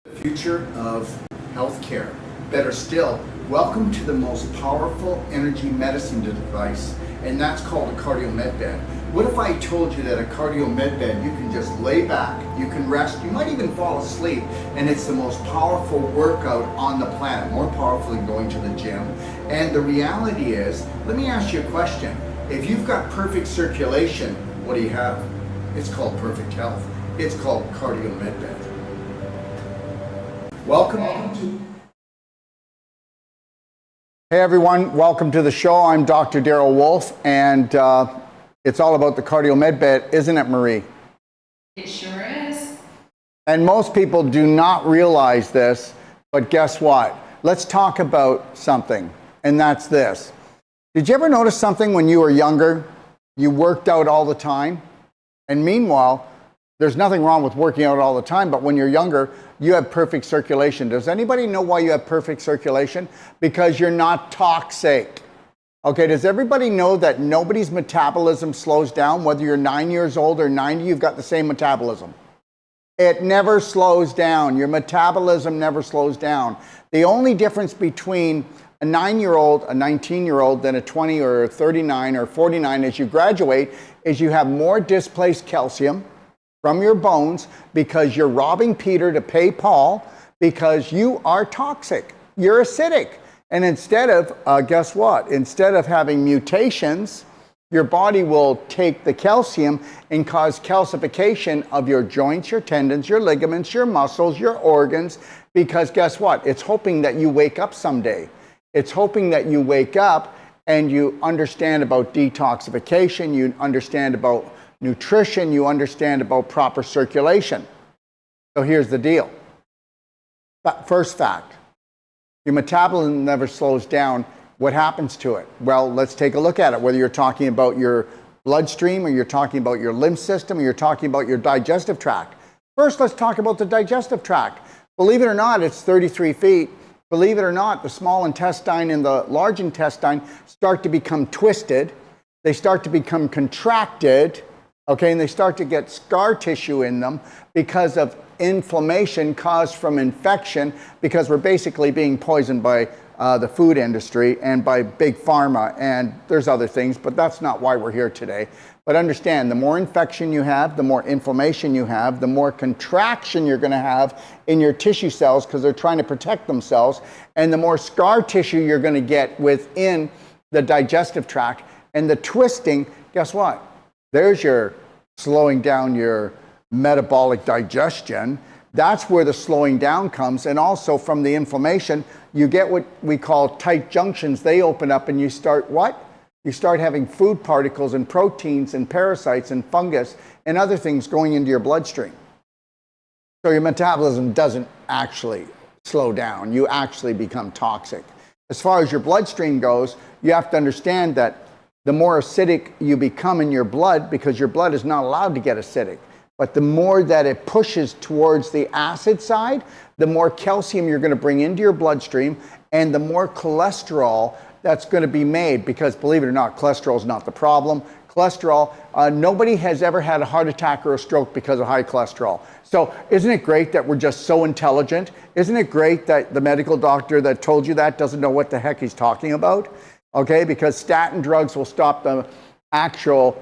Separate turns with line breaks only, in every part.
The future of healthcare. Better still, welcome to the most powerful energy medicine device, and that's called a Cardiomed Bed. What if I told you that a Cardiomed Bed, you can just lay back, you can rest, you might even fall asleep, and it's the most powerful workout on the planet, more powerful than going to the gym. And the reality is, let me ask you a question. If you've got perfect circulation, what do you have? It's called perfect health. It's called Cardiomed Bed. Welcome to... Hey everyone, welcome to the show. I'm Dr. Daryl Wolf, and it's all about the Cardiomed Bed, isn't it, Marie?
It sure is.
And most people do not realize this, but guess what? Let's talk about something, and that's this. Did you ever notice something when you were younger? You worked out all the time, and meanwhile, there's nothing wrong with working out all the time, but when you're younger, you have perfect circulation. Does anybody know why you have perfect circulation? Because you're not toxic. Okay, does everybody know that nobody's metabolism slows down? Whether you're 9 years old or 90, you've got the same metabolism. It never slows down. Your metabolism never slows down. The only difference between a 9-year-old, a 19-year-old, than a 20 or a 39 or 49 as you graduate is you have more displaced calcium from your bones because you're robbing Peter to pay Paul because you are toxic. You're acidic. And instead of, guess what? Instead of having mutations, your body will take the calcium and cause calcification of your joints, your tendons, your ligaments, your muscles, your organs, because guess what? It's hoping that you wake up someday. It's hoping that you wake up and you understand about detoxification, you understand about nutrition, you understand about proper circulation. So here's the deal. First fact, your metabolism never slows down. What happens to it? Well, let's take a look at it, whether you're talking about your bloodstream or you're talking about your lymph system or you're talking about your digestive tract. First, let's talk about the digestive tract. Believe it or not, it's 33 feet. Believe it or not, the small intestine and the large intestine start to become twisted. They start to become contracted. Okay, and they start to get scar tissue in them because of inflammation caused from infection, because we're basically being poisoned by the food industry and by big pharma, and there's other things, but that's not why we're here today. But understand, the more infection you have, the more inflammation you have, the more contraction you're going to have in your tissue cells because they're trying to protect themselves, and the more scar tissue you're going to get within the digestive tract. And the twisting, guess what? There's your slowing down your metabolic digestion. That's where the slowing down comes. And also from the inflammation, you get what we call tight junctions. They open up and you start what? You start having food particles and proteins and parasites and fungus and other things going into your bloodstream. So your metabolism doesn't actually slow down. You actually become toxic. As far as your bloodstream goes, you have to understand that the more acidic you become in your blood, because your blood is not allowed to get acidic, but the more that it pushes towards the acid side, the more calcium you're going to bring into your bloodstream and the more cholesterol that's going to be made, because believe it or not, cholesterol is not the problem. Cholesterol, nobody has ever had a heart attack or a stroke because of high cholesterol. So isn't it great that we're just so intelligent? Isn't it great that the medical doctor that told you that doesn't know what the heck he's talking about? Okay, because statin drugs will stop the actual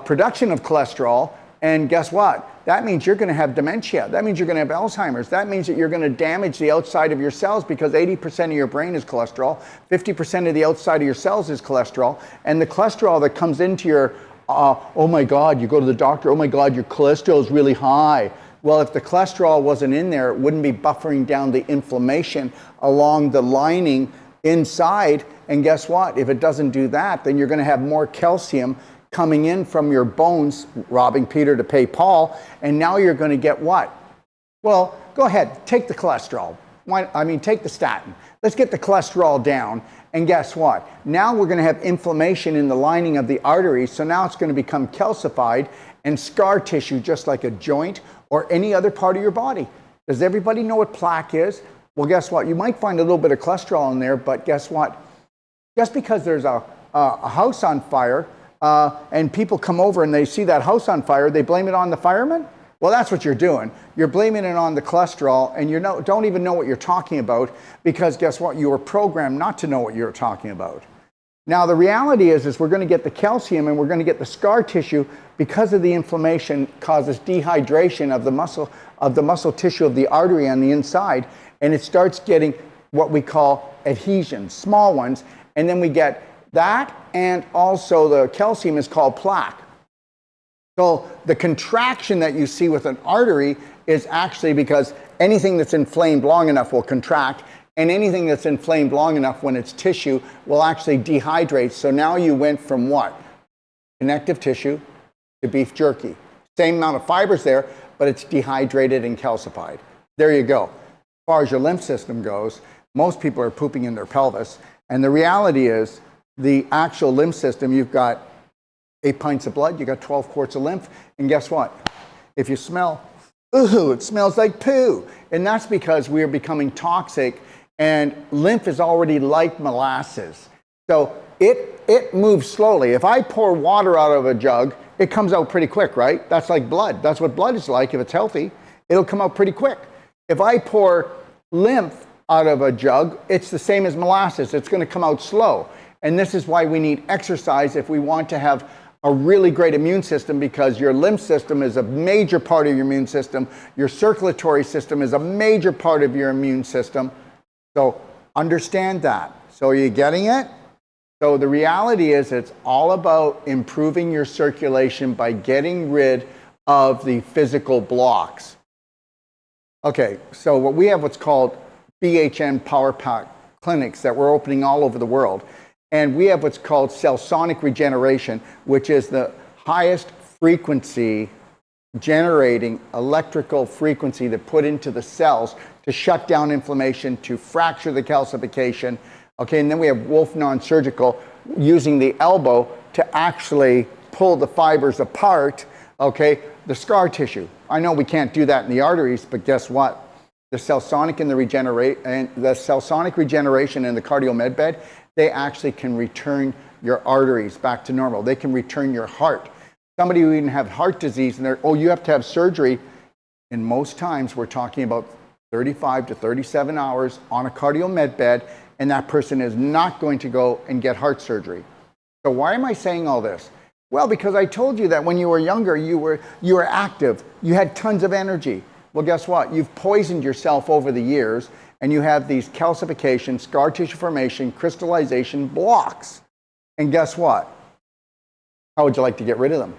production of cholesterol, and guess what? That means you're going to have dementia. That means you're going to have Alzheimer's. That means that you're going to damage the outside of your cells because 80% of your brain is cholesterol, 50% of the outside of your cells is cholesterol, and the cholesterol that comes into your, oh my God, you go to the doctor, oh my God, your cholesterol is really high. Well, if the cholesterol wasn't in there, it wouldn't be buffering down the inflammation along the lining inside, and guess what? If it doesn't do that, then you're going to have more calcium coming in from your bones, robbing Peter to pay Paul, and now you're going to get what? Well, go ahead, take the cholesterol. Take the statin. Let's get the cholesterol down, and guess what? Now we're going to have inflammation in the lining of the arteries, so now it's going to become calcified and scar tissue just like a joint or any other part of your body. Does everybody know what plaque is? Well, guess what? You might find a little bit of cholesterol in there, but guess what? Just because there's a house on fire and people come over and they see that house on fire, they blame it on the firemen? Well, that's what you're doing. You're blaming it on the cholesterol, and you don't even know what you're talking about, because guess what? You were programmed not to know what you're talking about. Now, the reality is we're going to get the calcium and we're going to get the scar tissue because of the inflammation causes dehydration of the muscle tissue of the artery on the inside, and it starts getting what we call adhesions, small ones, and then we get that, and also the calcium is called plaque. So the contraction that you see with an artery is actually because anything that's inflamed long enough will contract, and anything that's inflamed long enough when it's tissue will actually dehydrate. So now you went from what? Connective tissue to beef jerky. Same amount of fibers there, but it's dehydrated and calcified. There you go. As far as your lymph system goes, most people are pooping in their pelvis. And the reality is the actual lymph system, you've got 8 pints of blood, you got 12 quarts of lymph, and guess what? If you smell, ooh, it smells like poo. And that's because we are becoming toxic, and lymph is already like molasses. So it moves slowly. If I pour water out of a jug, it comes out pretty quick, right? That's like blood. That's what blood is like. If it's healthy, it'll come out pretty quick. If I pour lymph out of a jug, it's the same as molasses. It's going to come out slow. And this is why we need exercise if we want to have a really great immune system, because your lymph system is a major part of your immune system. Your circulatory system is a major part of your immune system. So understand that. So are you getting it? So the reality is it's all about improving your circulation by getting rid of the physical blocks. Okay, so we have what's called BHN Power Pack clinics that we're opening all over the world. And we have what's called cell sonic regeneration, which is the highest frequency generating electrical frequency to put into the cells to shut down inflammation, to fracture the calcification. Okay, and then we have Wolf non-surgical, using the elbow to actually pull the fibers apart, okay, the scar tissue. I know we can't do that in the arteries, but guess what? The cell sonic and the cell sonic regeneration in the Cardiomed Bed, they actually can return your arteries back to normal. They can return your heart. Somebody who even have heart disease and you have to have surgery, and most times we're talking about 35 to 37 hours on a Cardiomed Bed, and that person is not going to go and get heart surgery. So why am I saying all this? Well, because I told you that when you were younger, you were active. You had tons of energy. Well, guess what? You've poisoned yourself over the years, and you have these calcification, scar tissue formation, crystallization blocks. And guess what? How would you like to get rid of them?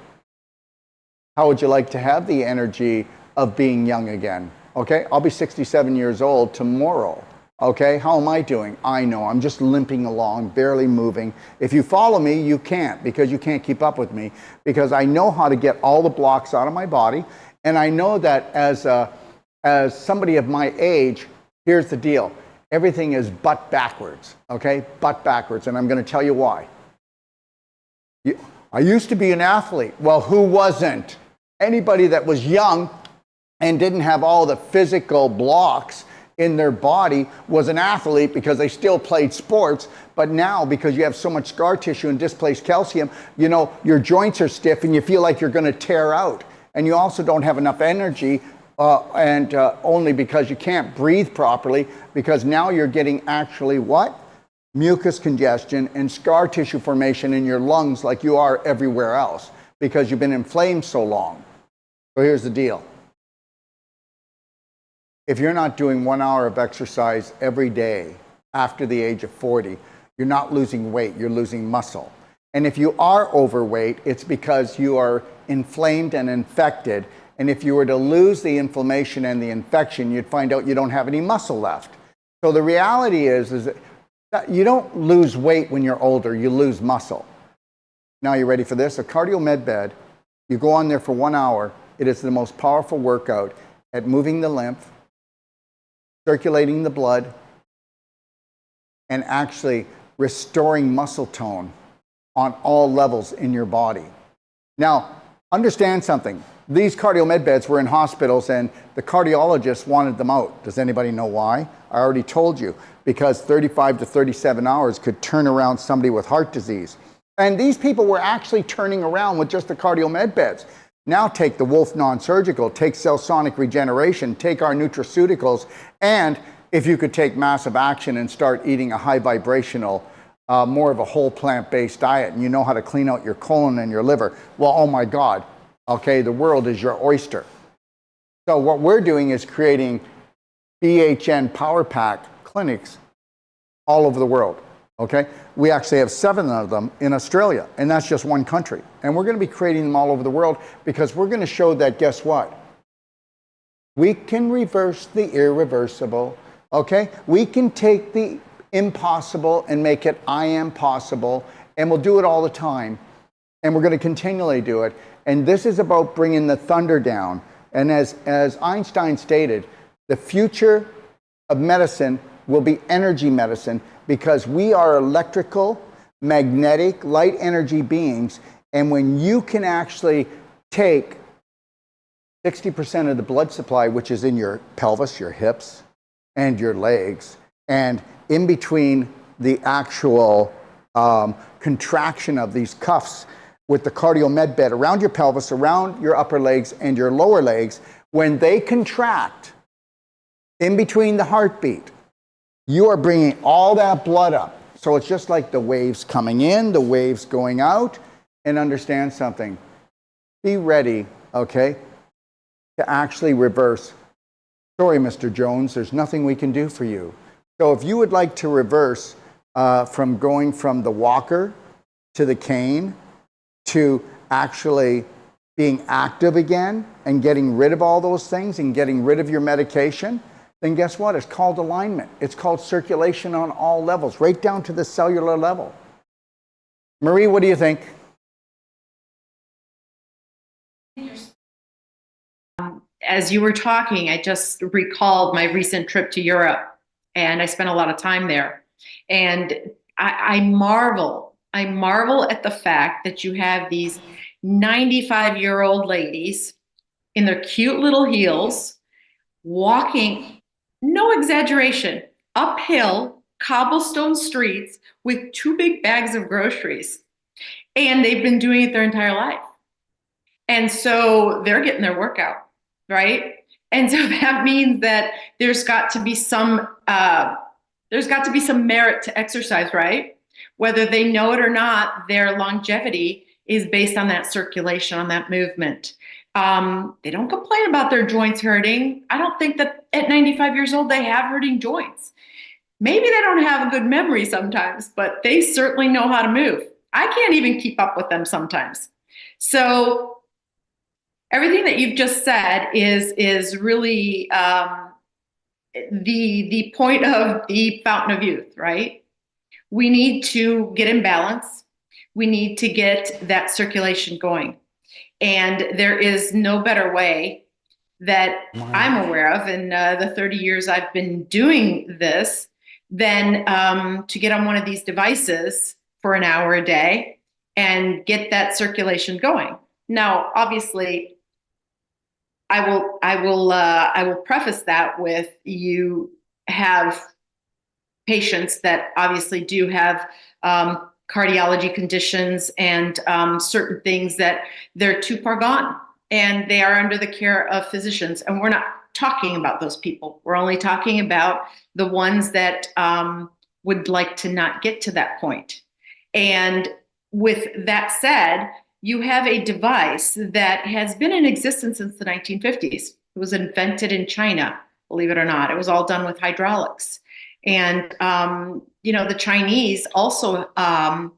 How would you like to have the energy of being young again? Okay, I'll be 67 years old tomorrow. Okay, how am I doing? I know, I'm just limping along, barely moving. If you follow me, you can't, because you can't keep up with me, because I know how to get all the blocks out of my body. And I know that as somebody of my age, here's the deal. Everything is butt backwards, okay? Butt backwards, and I'm going to tell you why. I used to be an athlete. Well, who wasn't? Anybody that was young and didn't have all the physical blocks in their body was an athlete, because they still played sports. But now, because you have so much scar tissue and displaced calcium, you know, your joints are stiff and you feel like you're going to tear out. And you also don't have enough energy, only because you can't breathe properly, because now you're getting actually what? Mucus congestion and scar tissue formation in your lungs, like you are everywhere else, because you've been inflamed so long. So here's the deal. If you're not doing 1 hour of exercise every day after the age of 40, you're not losing weight, you're losing muscle. And if you are overweight, it's because you are inflamed and infected. And if you were to lose the inflammation and the infection, you'd find out you don't have any muscle left. So the reality is that you don't lose weight when you're older, you lose muscle. Now, you ready for this? A Cardiomed Bed, you go on there for 1 hour. It is the most powerful workout at moving the lymph, circulating the blood, and actually restoring muscle tone on all levels in your body. Now, understand something. These Cardiomed Beds were in hospitals, and the cardiologists wanted them out. Does anybody know why? I already told you. Because 35 to 37 hours could turn around somebody with heart disease. And these people were actually turning around with just the Cardiomed Beds. Now take the Wolf non-surgical, take cell sonic regeneration, take our nutraceuticals, and if you could take massive action and start eating a high vibrational, more of a whole plant-based diet, and you know how to clean out your colon and your liver, well, oh my God, okay, the world is your oyster. So what we're doing is creating BHN Power Pack clinics all over the world, okay? We actually have 7 of them in Australia, and that's just one country. And we're gonna be creating them all over the world because we're gonna show that, guess what? We can reverse the irreversible, okay? We can take the impossible and make it I am possible, and we'll do it all the time. And we're gonna continually do it. And this is about bringing the thunder down. And as Einstein stated, the future of medicine will be energy medicine because we are electrical, magnetic, light energy beings. And when you can actually take 60% of the blood supply, which is in your pelvis, your hips, and your legs, and in between the actual contraction of these cuffs with the Cardiomed Bed around your pelvis, around your upper legs and your lower legs, when they contract in between the heartbeat, you are bringing all that blood up. So it's just like the waves coming in, the waves going out, and understand something. Be ready, okay, to actually reverse. Sorry, Mr. Jones, there's nothing we can do for you. So if you would like to reverse from going from the walker to the cane to actually being active again and getting rid of all those things and getting rid of your medication, then guess what? It's called alignment. It's called circulation on all levels, right down to the cellular level. Marie, what do you think?
As you were talking, I just recalled my recent trip to Europe, and I spent a lot of time there. And I marvel at the fact that you have these 95-year-old ladies in their cute little heels walking, no exaggeration, uphill cobblestone streets with 2 big bags of groceries. And they've been doing it their entire life. And so they're getting their workout, right? And so that means that there's got to be some merit to exercise, right? Whether they know it or not, their longevity is based on that circulation, on that movement. They don't complain about their joints hurting. I don't think that at 95 years old they have hurting joints. Maybe they don't have a good memory sometimes, but they certainly know how to move. I can't even keep up with them sometimes. So everything that you've just said is really the point of the fountain of youth, right? We need to get in balance. We need to get that circulation going. And there is no better way that I'm aware of in the 30 years I've been doing this than to get on one of these devices for an hour a day and get that circulation going. Now, obviously, I will preface that with you have patients that obviously do have cardiology conditions and certain things that they're too far gone and they are under the care of physicians. And we're not talking about those people. We're only talking about the ones that would like to not get to that point. And with that said, you have a device that has been in existence since the 1950s. It was invented in China, believe it or not. It was all done with hydraulics. And, the Chinese also have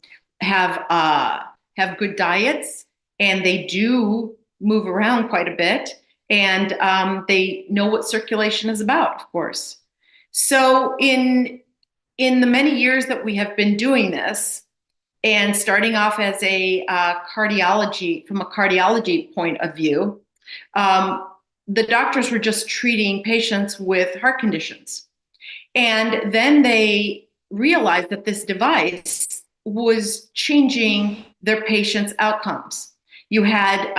good diets, and they do move around quite a bit, and they know what circulation is about, of course. So in the many years that we have been doing this, and starting off as a from a cardiology point of view, the doctors were just treating patients with heart conditions. And then they realized that this device was changing their patients' outcomes. You had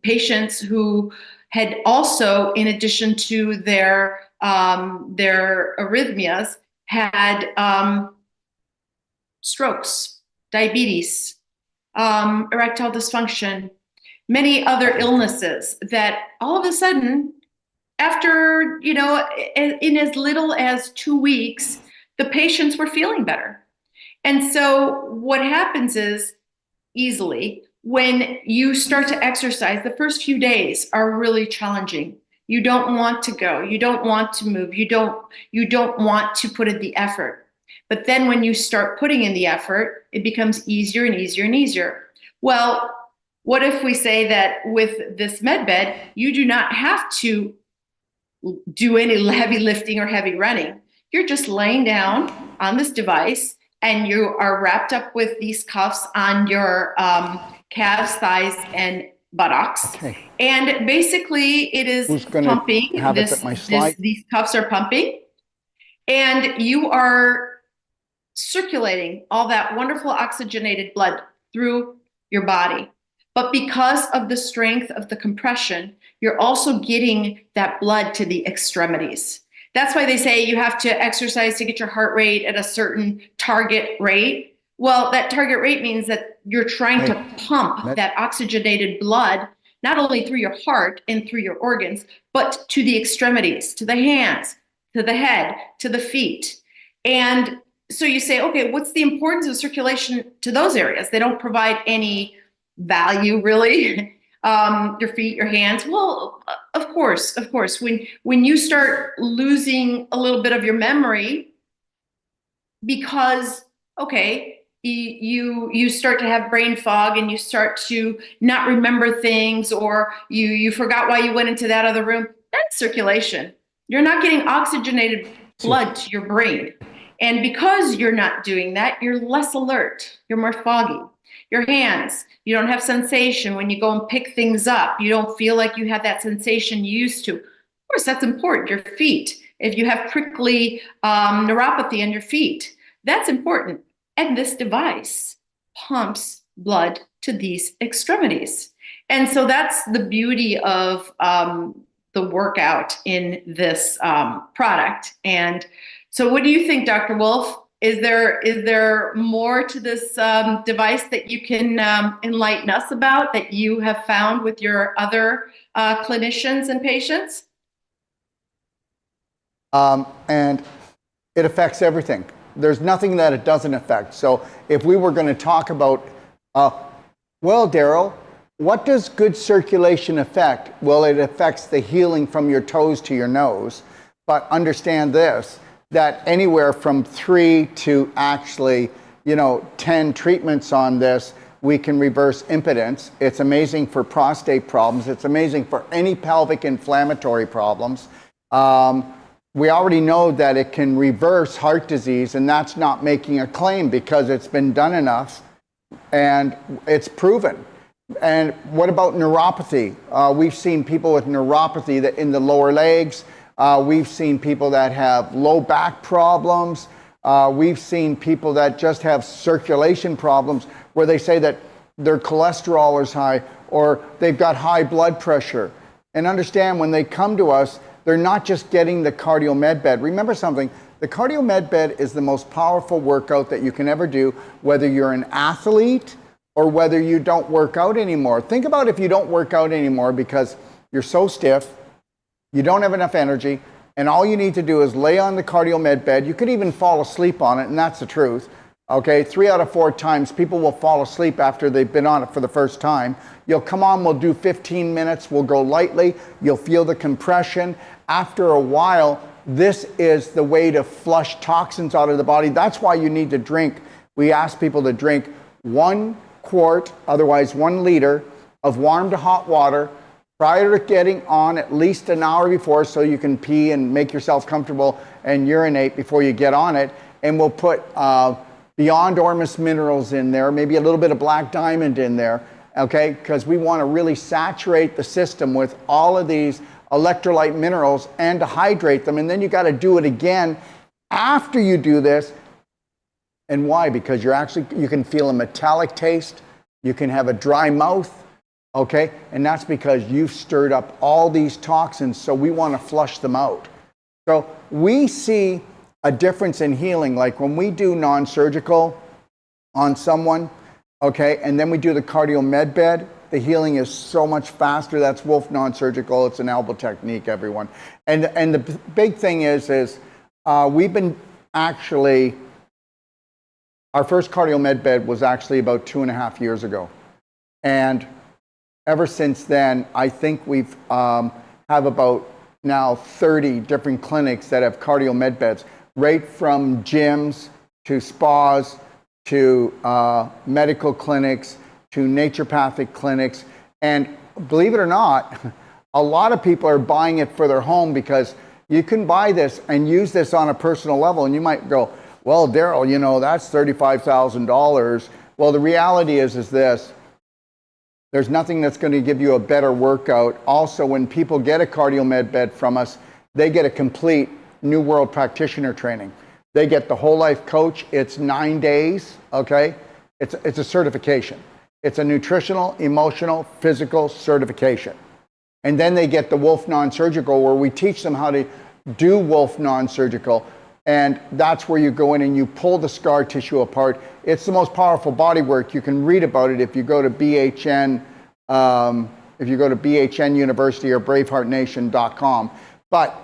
patients who had also, in addition to their arrhythmias, had strokes, diabetes, erectile dysfunction, many other illnesses that all of a sudden, after, in as little as 2 weeks, the patients were feeling better. And so what happens is, easily, when you start to exercise, the first few days are really challenging. You don't want to go, you don't want to move, you don't want to put in the effort. But then when you start putting in the effort, it becomes easier and easier and easier. Well, what if we say that with this med bed, you do not have to do any heavy lifting or heavy running? You're just laying down on this device, and you are wrapped up with these cuffs on your calves, thighs, and buttocks.
Okay.
And basically, it is pumping.
Have it at my slide?
These cuffs are pumping, and you are circulating all that wonderful oxygenated blood through your body. But because of the strength of the compression, you're also getting that blood to the extremities. That's why they say you have to exercise to get your heart rate at a certain target rate. Well, that target rate means that you're trying to pump that oxygenated blood, not only through your heart and through your organs, but to the extremities, to the hands, to the head, to the feet. And so you say, okay, what's the importance of circulation to those areas? They don't provide any value, really. Your feet, your hands. Well, of course. When you start losing a little bit of your memory, because, okay, you start to have brain fog, and you start to not remember things, or you forgot why you went into that other room. That's circulation. You're not getting oxygenated blood to your brain. And because you're not doing that, you're less alert. You're more foggy. Your hands, you don't have sensation when you go and pick things up. You don't feel like you have that sensation you used to. Of course, that's important. Your feet, if you have prickly neuropathy in your feet, that's important. And this device pumps blood to these extremities. And so that's the beauty of the workout in this product. And so what do you think, Dr. Wolf? Is there more to this device that you can enlighten us about, that you have found with your other clinicians and patients?
And it affects everything. There's nothing that it doesn't affect. So if we were going to talk about, well, Daryl, what does good circulation affect? Well, it affects the healing from your toes to your nose. But understand this, that anywhere from 3 to actually, 10 treatments on this, we can reverse impotence. It's amazing for prostate problems. It's amazing for any pelvic inflammatory problems. We already know that it can reverse heart disease, and that's not making a claim because it's been done enough and it's proven. And what about neuropathy? We've seen people with neuropathy that in the lower legs. We've seen people that have low back problems. We've seen people that just have circulation problems where they say that their cholesterol is high or they've got high blood pressure. And understand, when they come to us, they're not just getting the Cardiomed Bed. Remember something, the Cardiomed Bed is the most powerful workout that you can ever do, whether you're an athlete or whether you don't work out anymore. Think about if you don't work out anymore because you're so stiff, you don't have enough energy, and all you need to do is lay on the Cardiomed Bed. You could even fall asleep on it, and that's the truth. Okay, 3 out of 4 times people will fall asleep after they've been on it for the first time. You'll come on, we'll do 15 minutes, we'll go lightly, you'll feel the compression. After a while, this is the way to flush toxins out of the body. That's why you need to drink. We ask people to drink 1 quart, otherwise 1 liter, of warm to hot water prior to getting on at least an hour before, so you can pee and make yourself comfortable and urinate before you get on it. And we'll put Beyond Ormus minerals in there, maybe a little bit of black diamond in there, okay? Because we want to really saturate the system with all of these electrolyte minerals and to hydrate them. And then you got to do it again after you do this. And why? Because you can feel a metallic taste, you can have a dry mouth, okay? And that's because you've stirred up all these toxins, so we want to flush them out. So we see a difference in healing, like when we do non-surgical on someone, okay, and then we do the Cardiomed Bed, the healing is so much faster. That's Wolf non-surgical. It's an elbow technique, everyone. And the big thing is we've been actually, our first Cardiomed Bed was actually about 2.5 years ago. And ever since then, I think we've have about now 30 different clinics that have Cardiomed Beds, right from gyms to spas to medical clinics to naturopathic clinics. And believe it or not, a lot of people are buying it for their home, because you can buy this and use this on a personal level. And you might go, well, Daryl, you know, that's $35,000. Well, the reality is this. There's nothing that's going to give you a better workout. Also, when people get a Cardiomed Bed from us, they get a complete New World Practitioner training. They get the whole life coach. It's 9 days, okay? It's a certification. It's a nutritional, emotional, physical certification. And then they get the Wolf non-surgical, where we teach them how to do Wolf non-surgical. And that's where you go in and you pull the scar tissue apart. It's the most powerful body work. You can read about it if you go to BHN, BHN University or BraveheartNation.com. But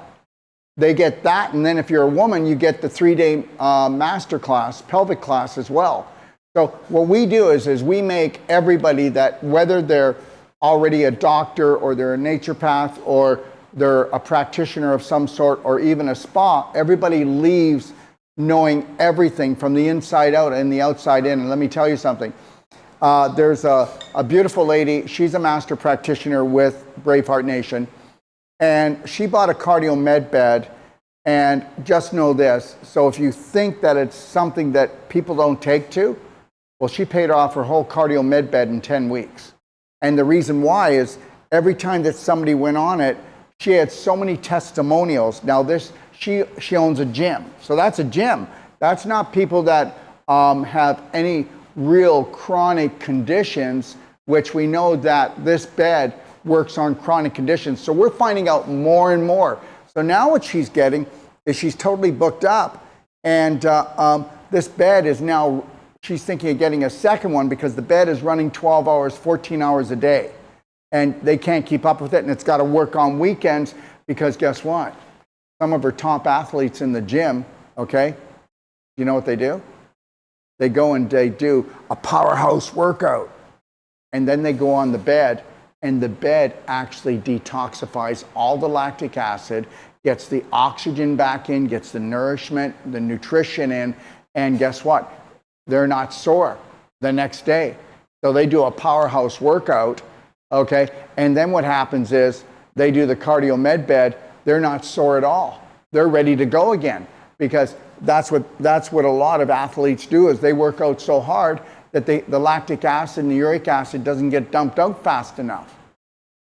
they get that, and then if you're a woman, you get the 3-day master class, pelvic class as well. So what we do is we make everybody that, whether they're already a doctor or they're a naturopath or they're a practitioner of some sort or even a spa, everybody leaves knowing everything from the inside out and the outside in. And let me tell you something. There's a beautiful lady. She's a master practitioner with Braveheart Nation. And she bought a Cardiomed Bed, and just know this. So if you think that it's something that people don't take to, well, she paid off her whole Cardiomed Bed in 10 weeks. And the reason why is every time that somebody went on it, she had so many testimonials. Now she owns a gym. So that's a gym. That's not people that have any real chronic conditions, which we know that this bed works on chronic conditions. So we're finding out more and more. So now what she's getting is she's totally booked up. And this bed is now, she's thinking of getting a second one, because the bed is running 12 hours, 14 hours a day. And they can't keep up with it. And it's got to work on weekends, because guess what? Some of her top athletes in the gym, okay, you know what they do? They go and they do a powerhouse workout. And then they go on the bed, and the bed actually detoxifies all the lactic acid, gets the oxygen back in, gets the nourishment, the nutrition in, and guess what? They're not sore the next day. So they do a powerhouse workout, okay? And then what happens is they do the Cardiomed Bed, they're not sore at all. They're ready to go again, because that's what a lot of athletes do, is they work out so hard that the lactic acid and the uric acid doesn't get dumped out fast enough.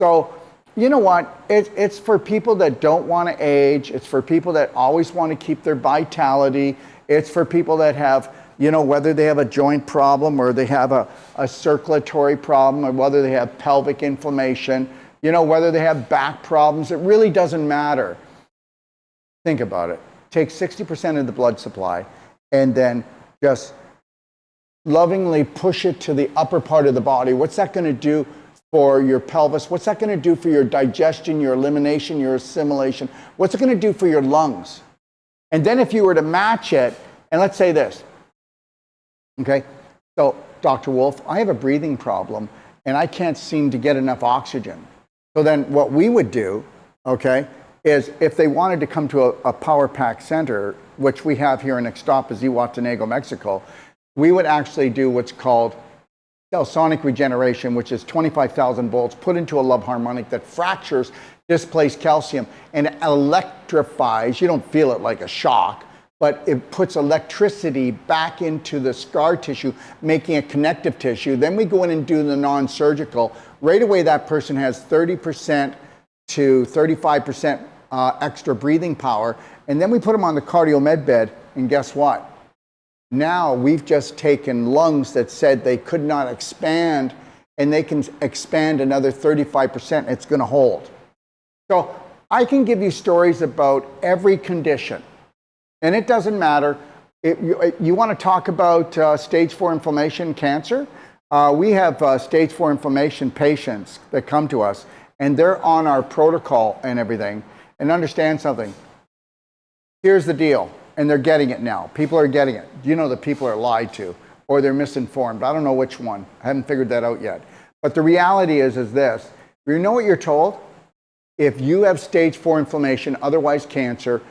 So, you know what? It's for people that don't want to age. It's for people that always want to keep their vitality. It's for people that have, you know, whether they have a joint problem or they have a circulatory problem, or whether they have pelvic inflammation, you know, whether they have back problems. It really doesn't matter. Think about it. Take 60% of the blood supply and then just lovingly push it to the upper part of the body. What's that going to do for your pelvis? What's that going to do for your digestion, your elimination, your assimilation? What's it going to do for your lungs? And then if you were to match it, and let's say this, okay, so Dr. Wolf, I have a breathing problem and I can't seem to get enough oxygen. So then what we would do, okay, is if they wanted to come to a Power Pack Center, which we have here in Ixtapa, Zihuatanejo, Mexico, we would actually do what's called sonic regeneration, which is 25,000 volts put into a love harmonic that fractures displaced calcium and electrifies. You don't feel it like a shock, but it puts electricity back into the scar tissue, making it connective tissue. Then we go in and do the non-surgical. Right away, that person has 30% to 35% extra breathing power. And then we put them on the Cardiomed Bed, and guess what? Now we've just taken lungs that said they could not expand, and they can expand another 35%. It's going to hold. So I can give you stories about every condition. And it doesn't matter. You want to talk about stage 4 inflammation, cancer? We have stage 4 inflammation patients that come to us, and they're on our protocol and everything. And understand something. Here's the deal, and they're getting it now. People are getting it. You know that people are lied to, or they're misinformed. I don't know which one. I haven't figured that out yet. But the reality is this. You know what you're told? If you have stage 4 inflammation, otherwise cancer,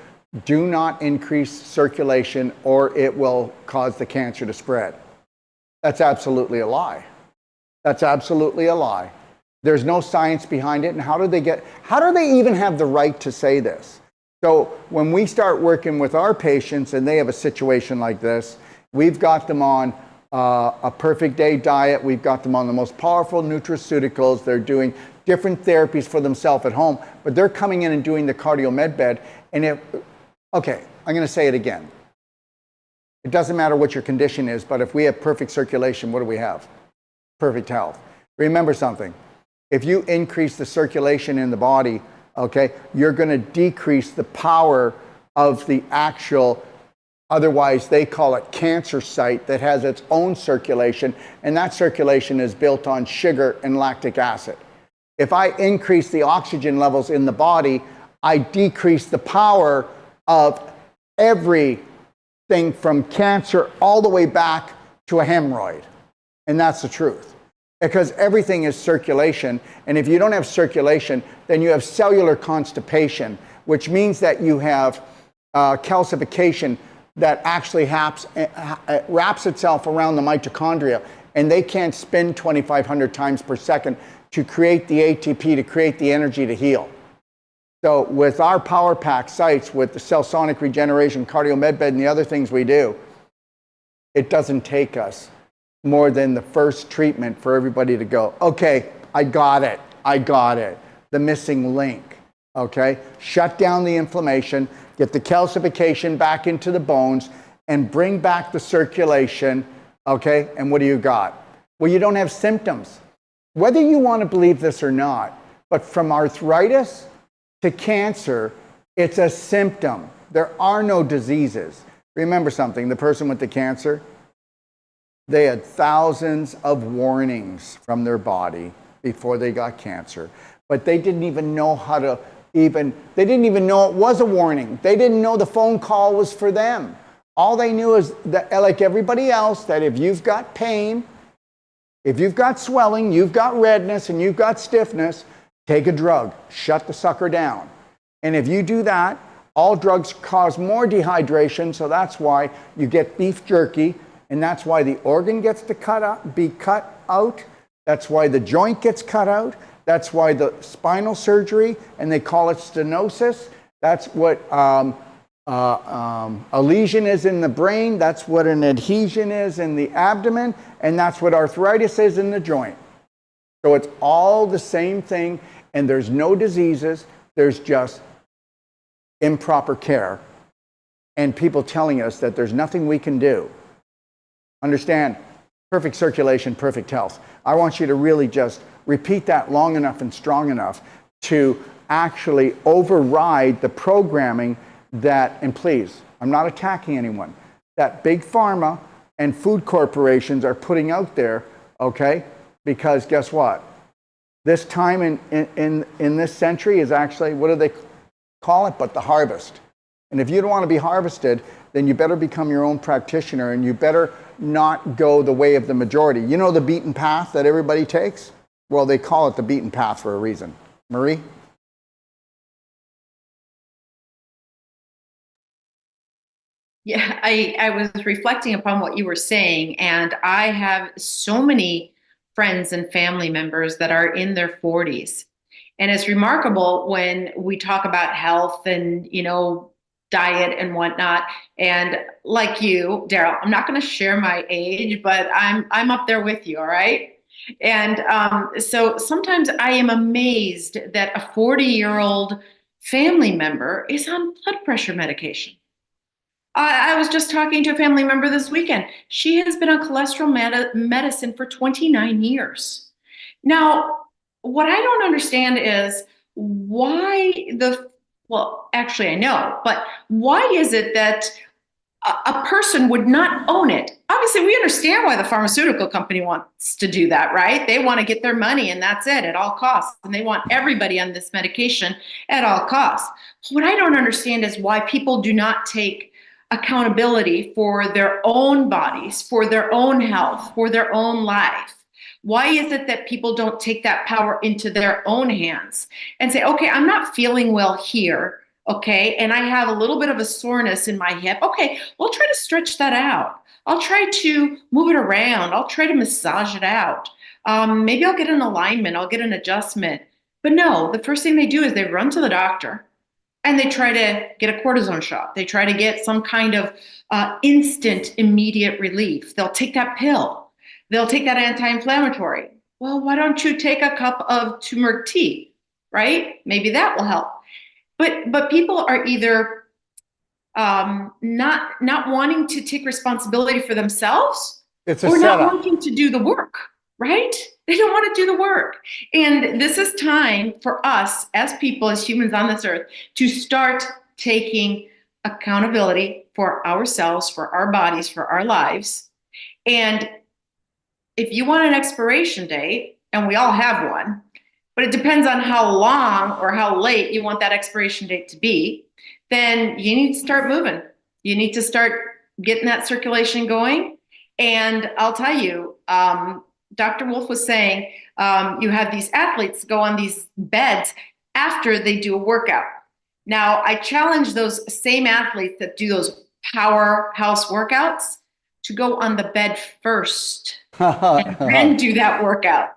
do not increase circulation or it will cause the cancer to spread. That's absolutely a lie. That's absolutely a lie. There's no science behind it. And how do they even have the right to say this? So when we start working with our patients and they have a situation like this, we've got them on a perfect day diet. We've got them on the most powerful nutraceuticals. They're doing different therapies for themselves at home, but they're coming in and doing the Cardiomed Bed. And okay, I'm going to say it again. It doesn't matter what your condition is, but if we have perfect circulation, what do we have? Perfect health. Remember something. If you increase the circulation in the body, okay, you're going to decrease the power of the actual, otherwise they call it cancer site, that has its own circulation, and that circulation is built on sugar and lactic acid. If I increase the oxygen levels in the body, I decrease the power of everything from cancer all the way back to a hemorrhoid. And that's the truth. Because everything is circulation, and if you don't have circulation, then you have cellular constipation, which means that you have calcification that actually wraps itself around the mitochondria, and they can't spin 2,500 times per second to create the ATP, to create the energy to heal. So with our power pack sites, with the cell sonic regeneration, Cardiomed Bed, and the other things we do, it doesn't take us more than the first treatment for everybody to go, okay, I got it. The missing link, okay? Shut down the inflammation, get the calcification back into the bones, and bring back the circulation, okay? And what do you got? Well, you don't have symptoms. Whether you want to believe this or not, but from arthritis to cancer, it's a symptom. There are no diseases. Remember something, the person with the cancer, they had thousands of warnings from their body before they got cancer, but they didn't even know they didn't even know it was a warning. They didn't know the phone call was for them. All they knew is that, like everybody else, that if you've got pain, if you've got swelling, you've got redness, and you've got stiffness, take a drug, shut the sucker down. And if you do that, all drugs cause more dehydration, so that's why you get beef jerky, and that's why the organ gets to be cut out. That's why the joint gets cut out. That's why the spinal surgery, and they call it stenosis. That's what a lesion is in the brain. That's what an adhesion is in the abdomen. And that's what arthritis is in the joint. So it's all the same thing, and there's no diseases. There's just improper care and people telling us that there's nothing we can do. Understand, perfect circulation, perfect health. I want you to really just repeat that long enough and strong enough to actually override the programming that, and please, I'm not attacking anyone, that big pharma and food corporations are putting out there, okay? Because guess what? This time in this century is actually, what do they call it, but the harvest. And if you don't want to be harvested, then you better become your own practitioner, and you better not go the way of the majority. You know the beaten path that everybody takes? Well, they call it the beaten path for a reason. Marie?
Yeah, I was reflecting upon what you were saying, and I have so many friends and family members that are in their 40s. And it's remarkable when we talk about health and, diet and whatnot. And like you, Daryl, I'm not going to share my age, but I'm up there with you, all right? And so sometimes I am amazed that a 40-year-old family member is on blood pressure medication. I was just talking to a family member this weekend. She has been on cholesterol medicine for 29 years. Now, what I don't understand is why well, actually I know, but why is it that a person would not own it. Obviously, we understand why the pharmaceutical company wants to do that, right? They want to get their money and that's it at all costs. And they want everybody on this medication at all costs. What I don't understand is why people do not take accountability for their own bodies, for their own health, for their own life. Why is it that people don't take that power into their own hands and say, okay, I'm not feeling well here. Okay. And I have a little bit of a soreness in my hip. Okay. Well, I'll try to stretch that out. I'll try to move it around. I'll try to massage it out. Maybe I'll get an alignment. I'll get an adjustment. But no, the first thing they do is they run to the doctor and they try to get a cortisone shot. They try to get some kind of instant, immediate relief. They'll take that pill. They'll take that anti-inflammatory. Well, why don't you take a cup of turmeric tea, right? Maybe that will help. But people are either not wanting to take responsibility for themselves,
It's a
or not
setup.
wanting to do the work, right? They don't want to do the work. And this is time for us as people, as humans on this earth, to start taking accountability for ourselves, for our bodies, for our lives. And if you want an expiration date, and we all have one, but it depends on how long or how late you want that expiration date to be, then you need to start moving. You need to start getting that circulation going. And I'll tell you, Dr. Wolf was saying you have these athletes go on these beds after they do a workout. Now, I challenge those same athletes that do those powerhouse workouts to go on the bed first and then do that workout.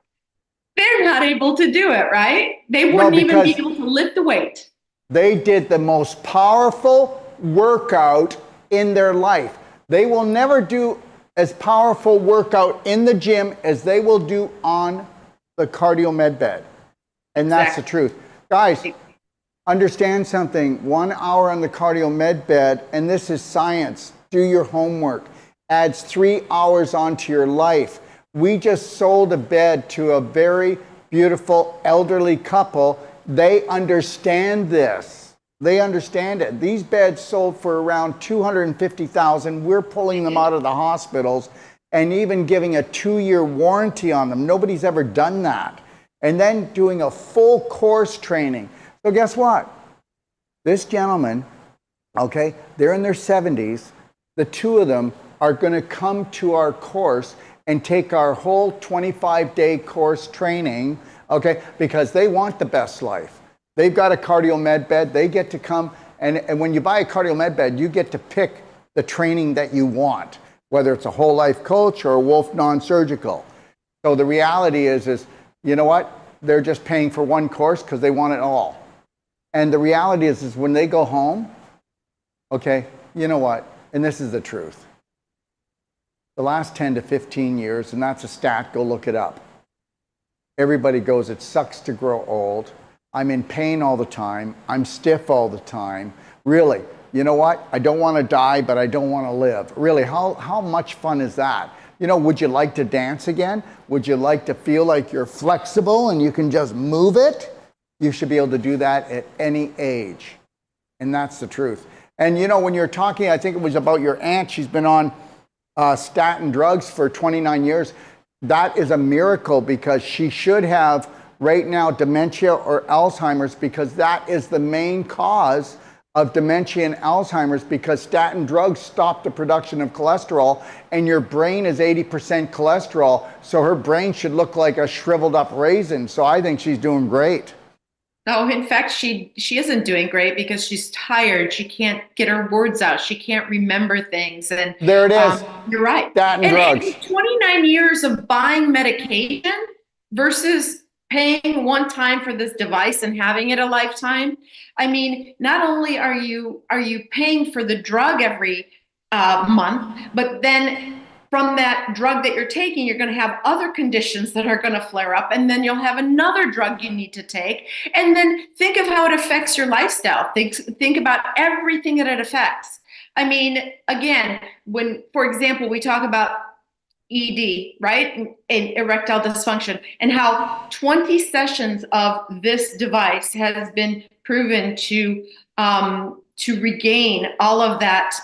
They're not able to do it, right? They wouldn't even be able to lift the weight.
They did the most powerful workout in their life. They will never do as powerful workout in the gym as they will do on the Cardiomed bed. And that's the truth. Guys, understand something. 1 hour on the Cardiomed bed, and this is science. Do your homework. Adds 3 hours onto your life. We just sold a bed to a very beautiful elderly couple. They understand this. They understand it. These beds sold for around $250,000. We're pulling them out of the hospitals and even giving a 2-year warranty on them. Nobody's ever done that. And then doing a full course training. So guess what? This gentleman, okay, they're in their 70s. The two of them are going to come to our course and take our whole 25-day course training, okay, because they want the best life. They've got a Cardiomed bed. They get to come, and when you buy a Cardiomed bed, you get to pick the training that you want, whether it's a whole life coach or a Wolf non-surgical. So the reality is, you know what? They're just paying for one course because they want it all. And the reality is when they go home, okay, you know what? And this is the truth. The last 10 to 15 years, and that's a stat, go look it up. Everybody goes, it sucks to grow old. I'm in pain all the time. I'm stiff all the time. Really, you know what? I don't want to die, but I don't want to live. Really, how much fun is that? You know, would you like to dance again? Would you like to feel like you're flexible and you can just move it? You should be able to do that at any age. And that's the truth. And you know, when you're talking, I think it was about your aunt, she's been on statin drugs for 29 years. That is a miracle because she should have right now dementia or Alzheimer's, because that is the main cause of dementia and Alzheimer's, because statin drugs stop the production of cholesterol, and your brain is 80% cholesterol, so her brain should look like a shriveled up raisin. So I think she's doing great.
No, in fact, she isn't doing great because she's tired. She can't get her words out. She can't remember things. And
there it is.
You're right.
Statin drugs.
And 29 years of buying medication versus paying one time for this device and having it a lifetime. I mean, not only are you paying for the drug every month, but then from that drug that you're taking, you're going to have other conditions that are going to flare up, and then you'll have another drug you need to take. And then think of how it affects your lifestyle. Think about everything that it affects. I mean, again, when, for example, we talk about ED, right? And erectile dysfunction, and how 20 sessions of this device has been proven to regain all of that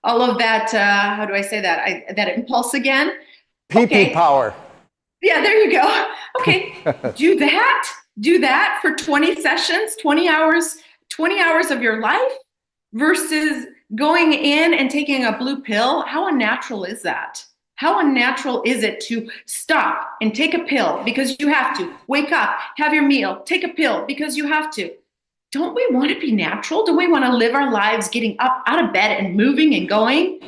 all of that, how do I say that? That impulse again.
PP
Okay.
power.
Yeah, there you go. Okay. Do that. Do that for 20 sessions, 20 hours of your life versus going in and taking a blue pill. How unnatural is that? How unnatural is it to stop and take a pill because you have to? Wake up, have your meal, take a pill because you have to. Don't we want to be natural? Do we want to live our lives getting up out of bed and moving and going?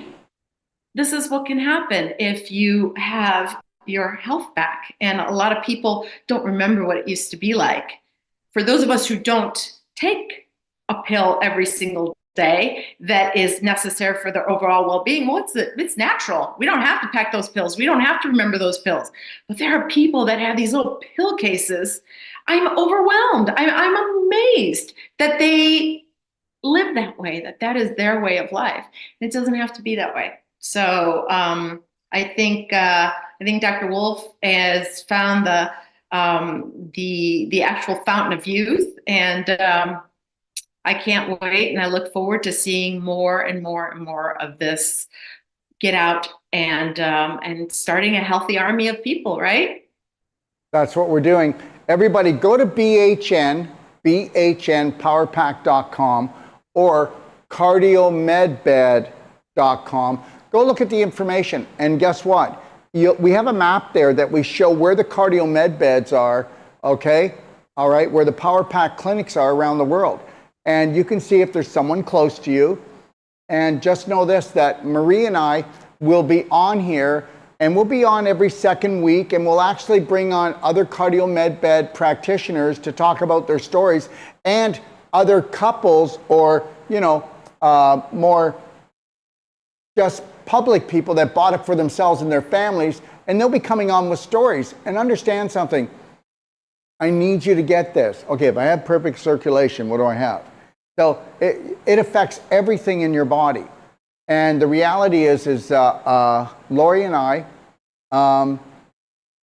This is what can happen if you have your health back. And a lot of people don't remember what it used to be like. For those of us who don't take a pill every single day that is necessary for their overall well-being, well, it's natural. We don't have to pack those pills. We don't have to remember those pills. But there are people that have these little pill cases. I'm overwhelmed. I'm amazed that they live that way, that is their way of life. It doesn't have to be that way. So I think Dr. Wolf has found the actual fountain of youth, and I can't wait, and I look forward to seeing more and more and more of this get out and starting a healthy army of people, right?
That's what we're doing. Everybody go to bhnpowerpack.com or cardiomedbed.com. Go look at the information, and guess what? We have a map there that we show where the Cardiomed beds are, okay? All right, where the Power Pack clinics are around the world. And you can see if there's someone close to you. And just know this, that Marie and I will be on here, and we'll be on every second week, and we'll actually bring on other Cardiomed Bed practitioners to talk about their stories, and other couples or, more just public people that bought it for themselves and their families, and they'll be coming on with stories. And understand something, I need you to get this. Okay, if I have perfect circulation, what do I have? So it affects everything in your body. And the reality is Lori and I,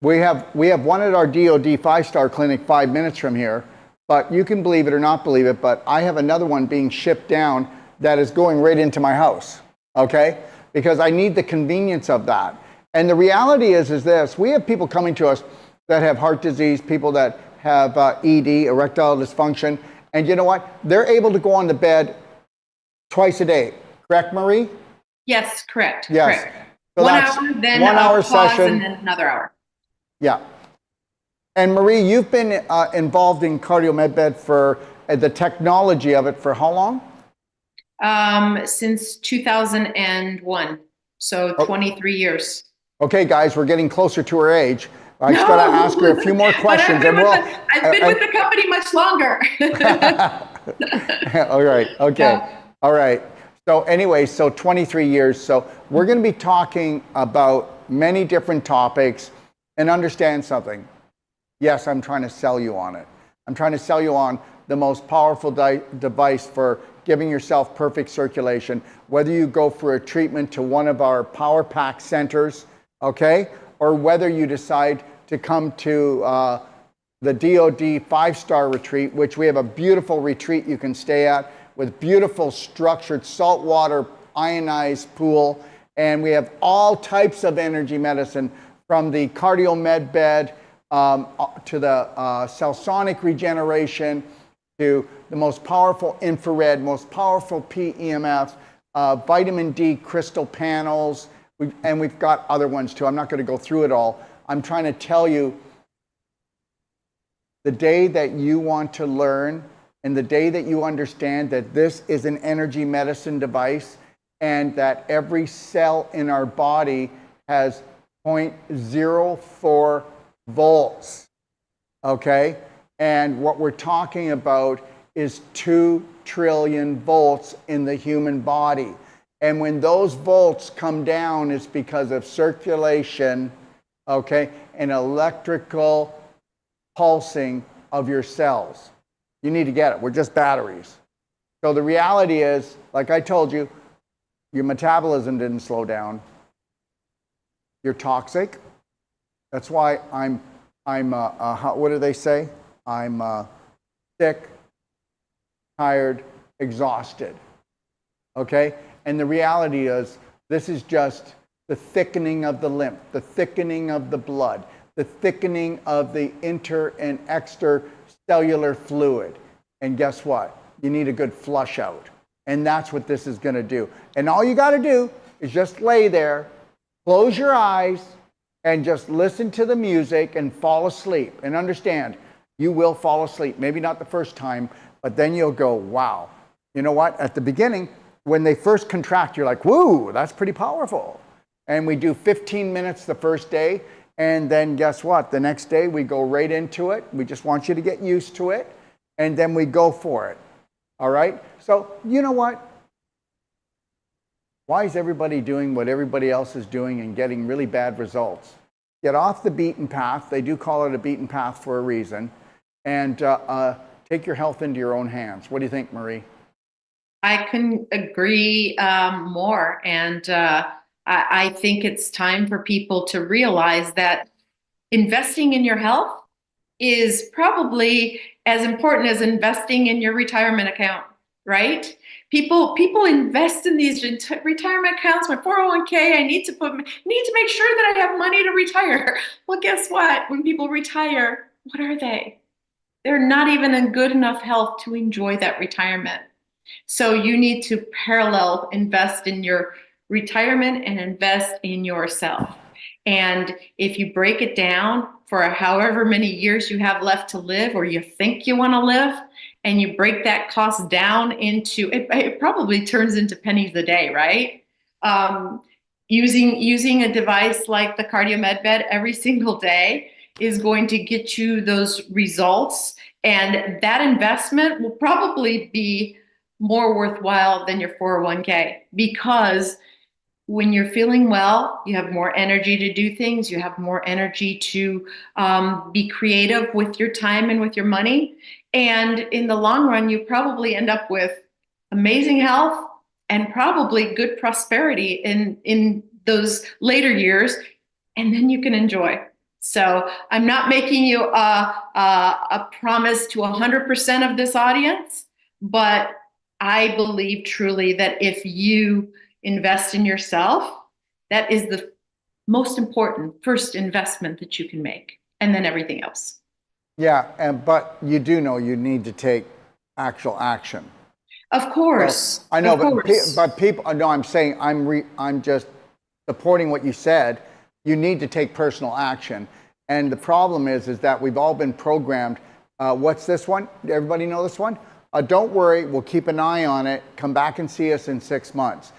we have one at our DOD 5-star clinic 5 minutes from here, but you can believe it or not believe it, but I have another one being shipped down that is going right into my house, okay? Because I need the convenience of that. And the reality is this, we have people coming to us that have heart disease, people that have ED, erectile dysfunction, and you know what? They're able to go on the bed twice a day. Correct, Marie?
Yes, correct.
Yes.
Correct.
So
1
that's
hour, then
1 hour
a pause,
session.
and then another hour.
Yeah. And Marie, you've been involved in Cardiomed Bed for the technology of it for how long?
Since 2001, so 23 years.
Okay, guys, we're getting closer to her age. I just got to ask her a few more questions.
I've been with the company much longer.
All right. Okay.
Yeah.
All right. So anyway, so 23 years. So we're going to be talking about many different topics, and understand something. Yes, I'm trying to sell you on it. I'm trying to sell you on the most powerful device for giving yourself perfect circulation, whether you go for a treatment to one of our Power Pack centers, okay, or whether you decide to come to the DOD 5-star retreat, which we have a beautiful retreat you can stay at with beautiful structured saltwater ionized pool, and we have all types of energy medicine from the Cardiomed Bed to the cell-sonic regeneration, to the most powerful infrared, most powerful PEMF, vitamin D crystal panels, and we've got other ones too. I'm not going to go through it all. I'm trying to tell you, the day that you want to learn and the day that you understand that this is an energy medicine device and that every cell in our body has 0.04 volts, okay? And what we're talking about is 2 trillion volts in the human body. And when those volts come down, it's because of circulation, okay, and electrical pulsing of your cells. You need to get it. We're just batteries. So the reality is, like I told you, your metabolism didn't slow down. You're toxic. That's why I'm what do they say? I'm sick, tired, exhausted. Okay? And the reality is, this is just the thickening of the lymph, the thickening of the blood, the thickening of the inter and extracellular fluid. And guess what? You need a good flush out. And that's what this is going to do. And all you got to do is just lay there, close your eyes, and just listen to the music and fall asleep. And understand, you will fall asleep. Maybe not the first time, but then you'll go, wow. You know what? At the beginning, when they first contract, you're like, woo, that's pretty powerful. And we do 15 minutes the first day. And then guess what? The next day we go right into it. We just want you to get used to it. And then we go for it. All right? So, you know what? Why is everybody doing what everybody else is doing and getting really bad results? Get off the beaten path. They do call it a beaten path for a reason. And take your health into your own hands. What do you think, Marie?
I couldn't agree more. And I think it's time for people to realize that investing in your health is probably as important as investing in your retirement account, right? People invest in these retirement accounts. My 401k, I need to make sure that I have money to retire. Well, guess what? When people retire, what are they? They're not even in good enough health to enjoy that retirement. So you need to parallel invest in your retirement and invest in yourself. And if you break it down for however many years you have left to live or you think you want to live, and you break that cost down into, it probably turns into pennies a day, right? Using a device like the Cardiomed Bed every single day is going to get you those results. And that investment will probably be more worthwhile than your 401k, because when you're feeling well, you have more energy to do things. You have more energy to be creative with your time and with your money. And in the long run, you probably end up with amazing health and probably good prosperity in those later years. And then you can enjoy. So I'm not making you a promise to 100% of this audience, but I believe truly that if you invest in yourself, that is the most important first investment that you can make, and then everything else.
Yeah, but you do know you need to take actual action.
Of course.
So, I know,
of course.
but people. No, I'm saying I'm just supporting what you said. You need to take personal action, and the problem is that we've all been programmed. What's this one? Everybody know this one? Don't worry, we'll keep an eye on it. Come back and see us in 6 months.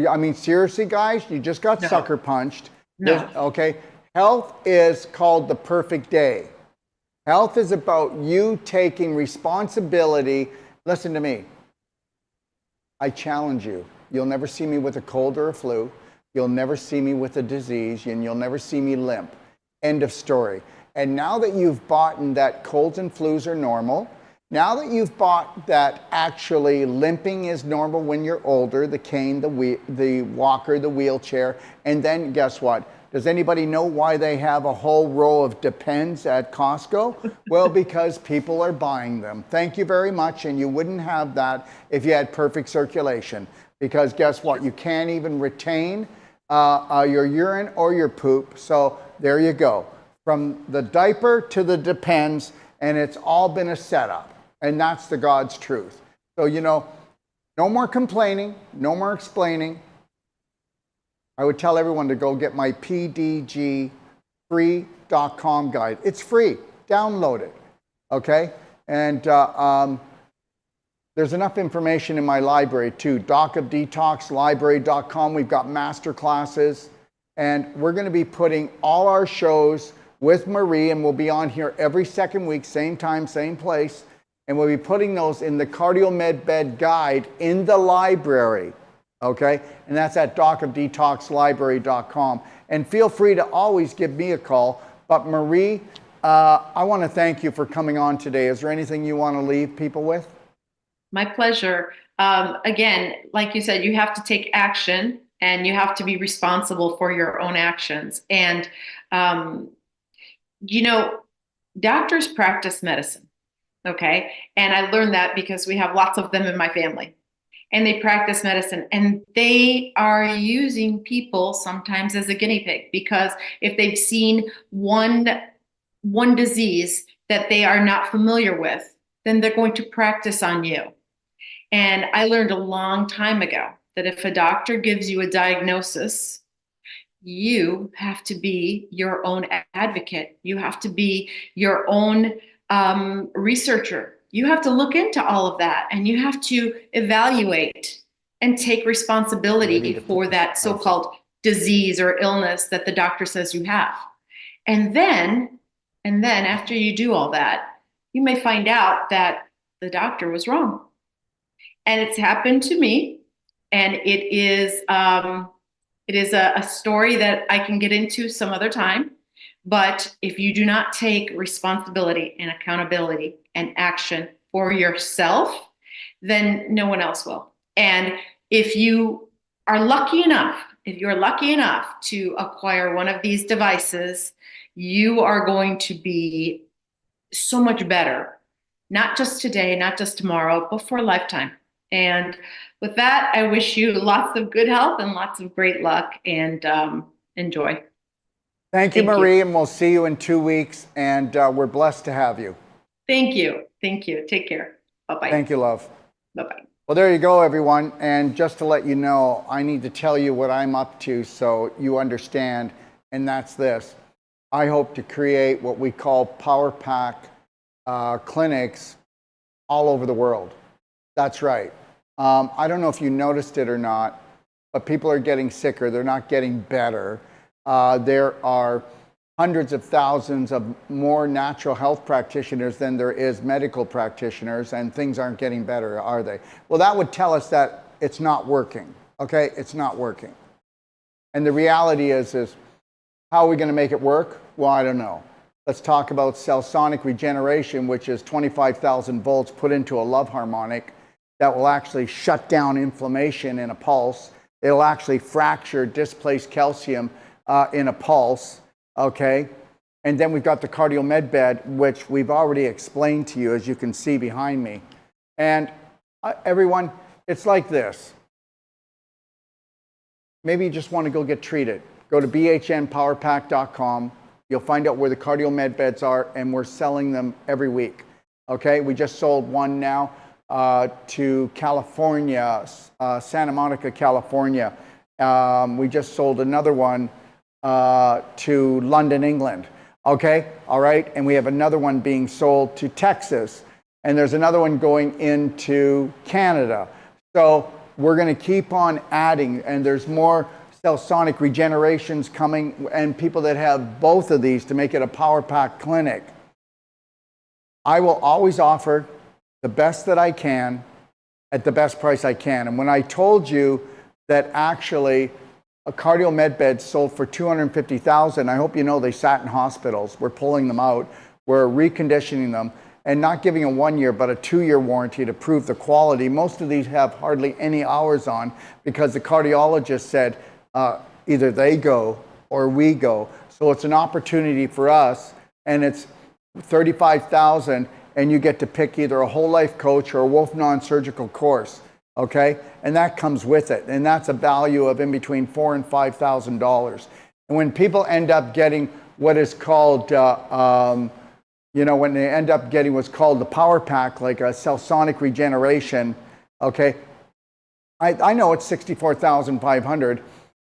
I mean, seriously, guys, you just got sucker punched.
No.
Okay. Health is called the perfect day. Health is about you taking responsibility. Listen to me. I challenge you. You'll never see me with a cold or a flu. You'll never see me with a disease, and you'll never see me limp. End of story. And now that you've bought that colds and flus are normal, now that you've bought that actually limping is normal when you're older, the cane, the walker, the wheelchair, and then guess what? Does anybody know why they have a whole row of Depends at Costco? Well, because people are buying them. Thank you very much, and you wouldn't have that if you had perfect circulation. Because guess what? You can't even retain your urine or your poop. So there you go. From the diaper to the Depends, and it's all been a setup. And that's the God's truth. So, no more complaining, no more explaining. I would tell everyone to go get my pdgfree.com guide. It's free. Download it. Okay? And there's enough information in my library too. docofdetoxlibrary.com. We've got master classes. And we're going to be putting all our shows with Marie, and we'll be on here every second week, same time, same place. And we'll be putting those in the Cardiomed Bed guide in the library, okay? And that's at docofdetoxlibrary.com. And feel free to always give me a call. But Marie, I want to thank you for coming on today. Is there anything you want to leave people with?
My pleasure. Again, like you said, you have to take action, and you have to be responsible for your own actions. And, doctors practice medicine. Okay. And I learned that because we have lots of them in my family. and they practice medicine, and they are using people sometimes as a guinea pig, because if they've seen one disease that they are not familiar with, then they're going to practice on you. And I learned a long time ago that if a doctor gives you a diagnosis, you have to be your own advocate. You have to be your own researcher. You have to look into all of that, and you have to evaluate and take responsibility for that so-called disease or illness that the doctor says you have. And then after you do all that, you may find out that the doctor was wrong. And it's happened to me, and it is a story that I can get into some other time. But if you do not take responsibility and accountability and action for yourself, then no one else will. And if you're lucky enough to acquire one of these devices, you are going to be so much better, not just today, not just tomorrow, but for a lifetime. And with that, I wish you lots of good health and lots of great luck, and enjoy.
Thank you, Marie, and we'll see you in 2 weeks, and we're blessed to have you.
Thank you. Take care. Bye-bye.
Thank you, love.
Bye-bye.
Well, there you go, everyone. And just to let you know, I need to tell you what I'm up to so you understand, and that's this. I hope to create what we call Power Pack clinics all over the world. That's right. I don't know if you noticed it or not, but people are getting sicker. They're not getting better. There are hundreds of thousands of more natural health practitioners than there is medical practitioners, and things aren't getting better, are they? Well, that would tell us that it's not working, okay? It's not working. And the reality is how are we going to make it work? Well, I don't know. Let's talk about cell sonic regeneration, which is 25,000 volts put into a love harmonic that will actually shut down inflammation in a pulse. It'll actually fracture displaced calcium in a pulse, okay? And then we've got the Cardiomed Bed, which we've already explained to you, as you can see behind me. And everyone, it's like this. Maybe you just want to go get treated. Go to bhnpowerpack.com. You'll find out where the Cardiomed Beds are, and we're selling them every week, okay? We just sold one now to California, Santa Monica, California. We just sold another one to London, England. Okay, all right, and we have another one being sold to Texas, and there's another one going into Canada. So we're going to keep on adding, and there's more cell sonic regenerations coming, and people that have both of these to make it a Power Pack clinic. I will always offer the best that I can at the best price I can. And when I told you that actually a Cardiomed Bed sold for $250,000, I hope you know they sat in hospitals. We're pulling them out. We're reconditioning them and not giving a 1 year, but a 2-year warranty to prove the quality. Most of these have hardly any hours on because the cardiologist said either they go or we go. So it's an opportunity for us, and it's $35,000, and you get to pick either a whole life coach or a Wolf non-surgical course. Okay, and that comes with it, and that's a value of in between $4,000 and $5,000. And when people end up getting what is called, when they end up getting what's called the Power Pack, like a cell sonic regeneration, okay, I know it's $64,500,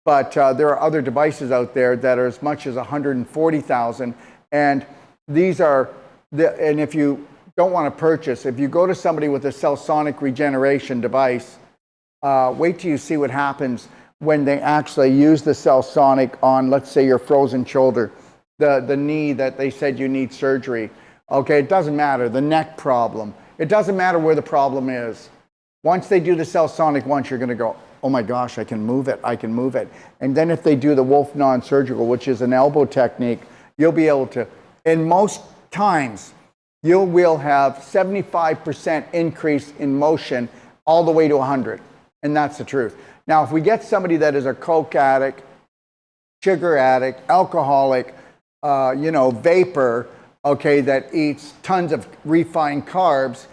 but there are other devices out there that are as much as $140,000, and these are and if you don't want to purchase, if you go to somebody with a cell sonic regeneration device, wait till you see what happens when they actually use the cell sonic on, let's say, your frozen shoulder, the knee that they said you need surgery. Okay, it doesn't matter, the neck problem. It doesn't matter where the problem is. Once they do the cell sonic once, you're going to go, oh my gosh, I can move it. And then if they do the Wolf non-surgical, which is an elbow technique, you'll be able to, in most times, you will have 75% increase in motion all the way to 100. And that's the truth. Now, if we get somebody that is a coke addict, sugar addict, alcoholic, vapor, okay, that eats tons of refined carbs,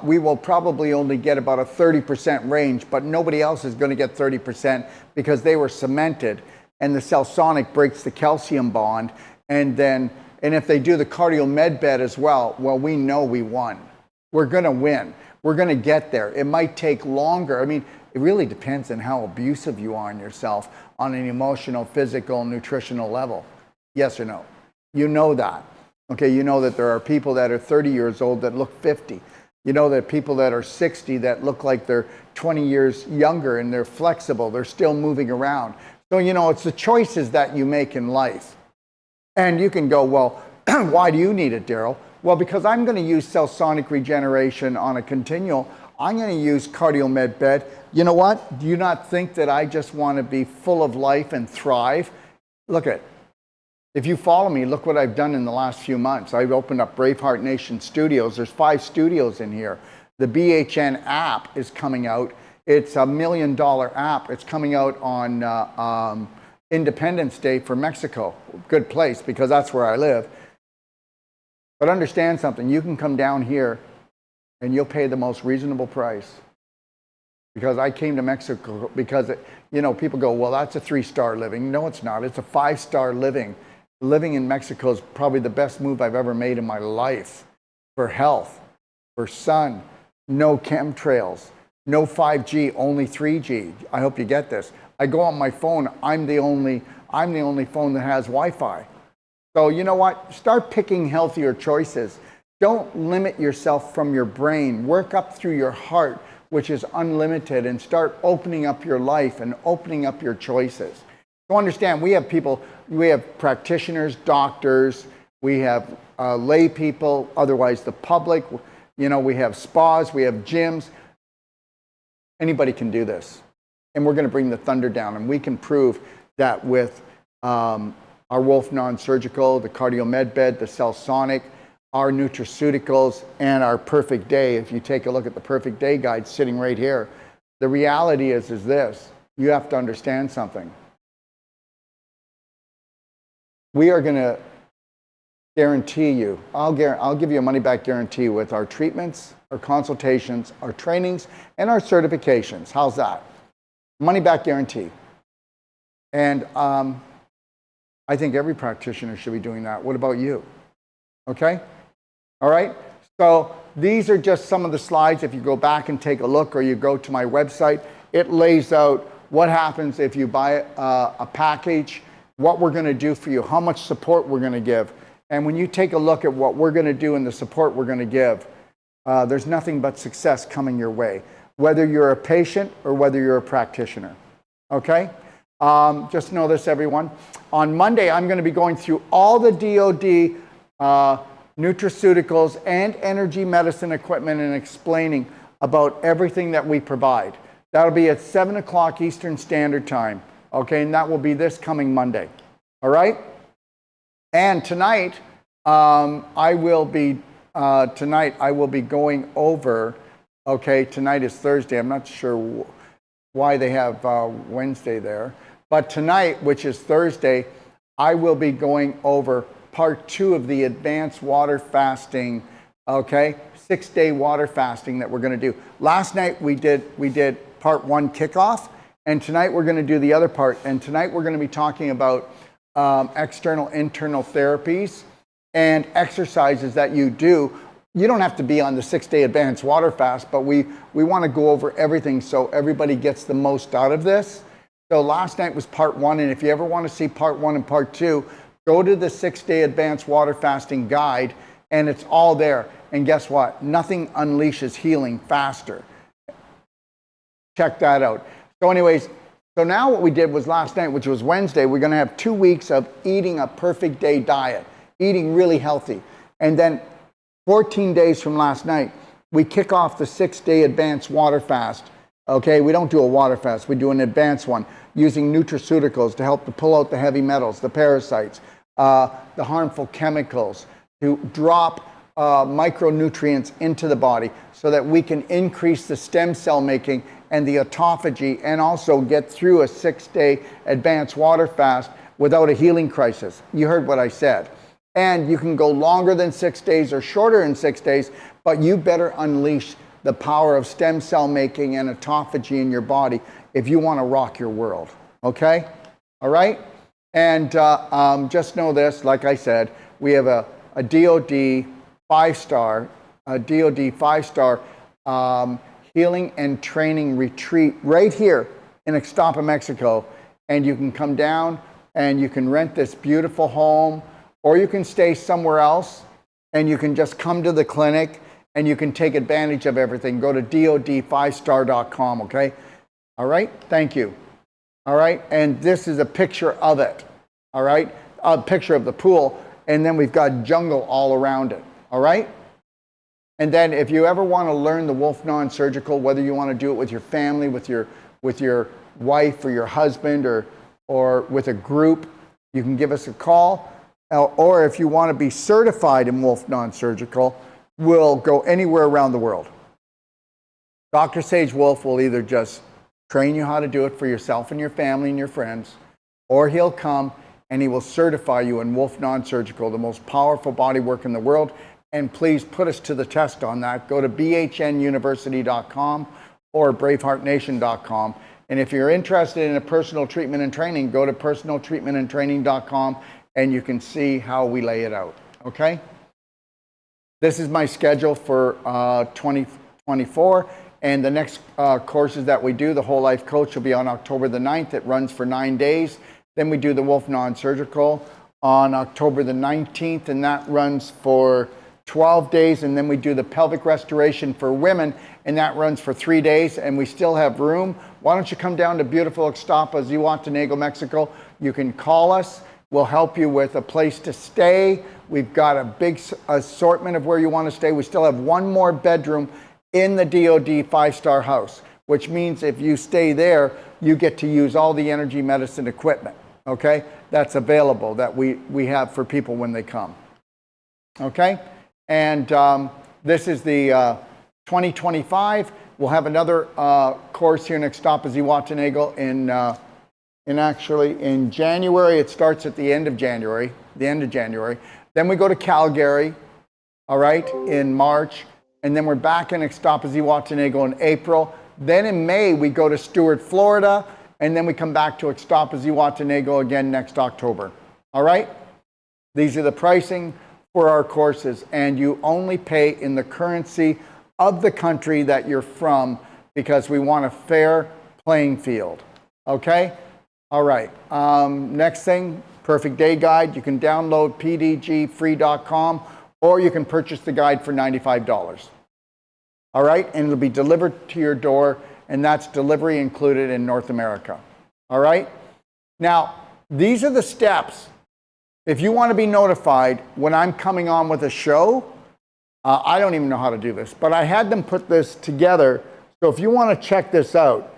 we will probably only get about a 30% range, but nobody else is going to get 30% because they were cemented, and the Cellsonic breaks the calcium bond. And if they do the Cardiomed Bed as well, we know we won. We're going to win. We're going to get there. It might take longer. I mean, it really depends on how abusive you are on yourself on an emotional, physical, nutritional level. Yes or no? You know that. Okay, you know that there are people that are 30 years old that look 50. You know that people that are 60 that look like they're 20 years younger, and they're flexible. They're still moving around. So, it's the choices that you make in life. And you can go, well, why do you need it, Daryl? Well, because I'm going to use Cellsonic regeneration on a continual. I'm going to use Cardiomed Bed. You know what? Do you not think that I just want to be full of life and thrive? Look at it. If you follow me, look what I've done in the last few months. I've opened up Braveheart Nation Studios. There's 5 studios in here. The BHN app is coming out. It's a $1 million app. It's coming out on Independence Day for Mexico. Good place, because that's where I live. But understand something. You can come down here and you'll pay the most reasonable price. Because I came to Mexico because, people go, well, that's a 3-star living. No, it's not. It's a 5-star living. Living in Mexico is probably the best move I've ever made in my life. For health, for sun, no chemtrails, no 5G, only 3G. I hope you get this. I go on my phone. I'm the only phone that has Wi-Fi. So you know what? Start picking healthier choices. Don't limit yourself from your brain. Work up through your heart, which is unlimited, and start opening up your life and opening up your choices. So understand, we have practitioners, doctors, we have lay people, otherwise the public, we have spas, we have gyms. Anybody can do this. And we're going to bring the thunder down, and we can prove that with our Wolf Non-Surgical, the Cardiomed Bed, the Cellsonic, our nutraceuticals, and our Perfect Day. If you take a look at the Perfect Day guide sitting right here, the reality is this. You have to understand something. We are going to guarantee you, I'll give you a money-back guarantee with our treatments, our consultations, our trainings, and our certifications. How's that? Money-back guarantee. And I think every practitioner should be doing that. What about you? Okay? All right? So these are just some of the slides. If you go back and take a look, or you go to my website, it lays out what happens if you buy a package, what we're going to do for you, how much support we're going to give. And when you take a look at what we're going to do and the support we're going to give, there's nothing but success coming your way, whether you're a patient or whether you're a practitioner. Okay? Just know this, everyone. On Monday, I'm going to be going through all the DoD nutraceuticals and energy medicine equipment and explaining about everything that we provide. That'll be at 7 o'clock Eastern Standard Time. Okay, and that will be this coming Monday. All right? And tonight, I will be going over, okay, tonight is Thursday. I'm not sure why they have Wednesday there. But tonight, which is Thursday, I will be going over part 2 of the advanced water fasting, okay? 6-day water fasting that we're going to do. Last night we did part 1 kickoff, and tonight we're going to do the other part. And tonight we're going to be talking about external, internal therapies and exercises that you do. You don't have to be on the 6-day advanced water fast, but we want to go over everything so everybody gets the most out of this. So last night was part 1, and if you ever want to see part 1 and part 2, go to the 6-day advanced water fasting guide, and it's all there. And guess what? Nothing unleashes healing faster. Check that out. So anyways, so now what we did was last night, which was Wednesday, we're going to have 2 weeks of eating a perfect day diet, eating really healthy. And then 14 days from last night, we kick off the 6-day advanced water fast. Okay, we don't do a water fast, we do an advanced one using nutraceuticals to help to pull out the heavy metals, the parasites, the harmful chemicals, to drop micronutrients into the body so that we can increase the stem cell making and the autophagy, and also get through a 6-day advanced water fast without a healing crisis. You heard what I said. And you can go longer than 6 days or shorter than 6 days, but you better unleash the power of stem cell making and autophagy in your body if you want to rock your world. Okay? All right? And just know this, like I said, we have a DOD 5-star, healing and training retreat right here in Ixtapa, Mexico. And you can come down and you can rent this beautiful home, or you can stay somewhere else and you can just come to the clinic and you can take advantage of everything. Go to dod5star.com, okay? All right? Thank you. All right? And this is a picture of it. All right? A picture of the pool, and then we've got jungle all around it. All right? And then if you ever want to learn the Wolf Non-Surgical, whether you want to do it with your family, with your wife or your husband, or with a group, you can give us a call. Or if you want to be certified in Wolf Non-Surgical, we'll go anywhere around the world. Dr. Sage Wolf will either just train you how to do it for yourself and your family and your friends, or he'll come and he will certify you in Wolf Non-Surgical, the most powerful body work in the world. And please put us to the test on that. Go to bhnuniversity.com or braveheartnation.com. And if you're interested in a personal treatment and training, go to personaltreatmentandtraining.com and you can see how we lay it out. Okay? This is my schedule for 2024. And the next courses that we do, the Whole Life Coach, will be on October the 9th. It runs for 9 days. Then we do the Wolf Non-Surgical on October the 19th, and that runs for 12 days. And then we do the Pelvic Restoration for women, and that runs for 3 days. And we still have room. Why don't you come down to beautiful Ixtapa, Zihuatanejo, Mexico? You can call us. We'll help you with a place to stay. We've got a big assortment of where you want to stay. We still have one more bedroom in the DOD 5-star house, which means if you stay there, you get to use all the energy medicine equipment, okay? That's available that we have for people when they come, okay? And this is the 2025. We'll have another course here in Ixtapa, Zihuatanejo in January. It starts at the end of January. Then we go to Calgary, all right, in March. And then we're back in Ixtapa, Zihuatanejo in April. Then in May, we go to Stewart, Florida. And then we come back to Ixtapa, Zihuatanejo again next October. All right? These are the pricing for our courses. And you only pay in the currency of the country that you're from, because we want a fair playing field. Okay? All right. Next thing, Perfect Day Guide. You can download pdgfree.com, or you can purchase the guide for $95. All right? And it'll be delivered to your door, and that's delivery included in North America. All right? Now, these are the steps. If you want to be notified when I'm coming on with a show, I don't even know how to do this, but I had them put this together. So if you want to check this out,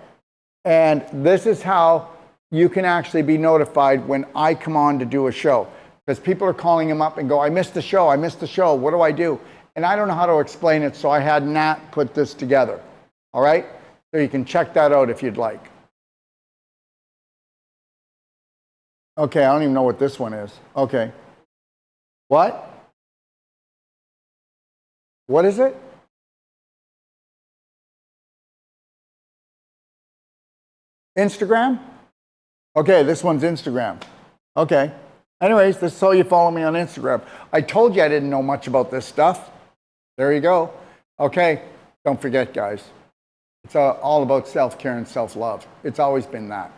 and this is how you can actually be notified when I come on to do a show. Because people are calling them up and go, I missed the show, what do I do? And I don't know how to explain it, so I had Nat put this together. All right? So you can check that out if you'd like. Okay, I don't even know what this one is. Okay. What? What is it? Instagram? Okay, this one's Instagram. Okay. Anyways, this is how you follow me on Instagram. I told you I didn't know much about this stuff. There you go. Okay, don't forget, guys. It's all about self-care and self-love. It's always been that.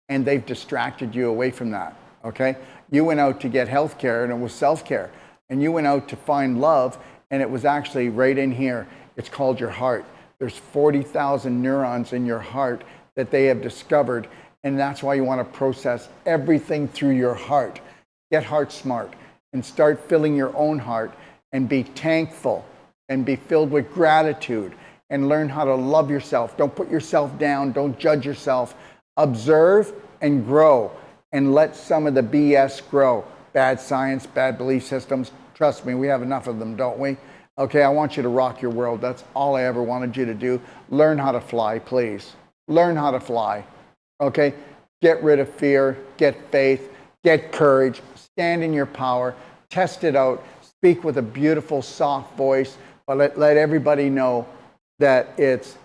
And they've distracted you away from that, okay? You went out to get health care, and it was self-care. And you went out to find love, and it was actually right in here. It's called your heart. There's 40,000 neurons in your heart that they have discovered, and that's why you want to process everything through your heart. Get heart smart and start filling your own heart and be thankful and be filled with gratitude and learn how to love yourself. Don't put yourself down. Don't judge yourself. Observe and grow and let some of the BS grow. Bad science, bad belief systems. Trust me, we have enough of them, don't we? Okay, I want you to rock your world. That's all I ever wanted you to do. Learn how to fly, please. Learn how to fly. Okay? Get rid of fear. Get faith. Get courage. Stand in your power. test it out, speak with a beautiful, soft voice, but let everybody know that it's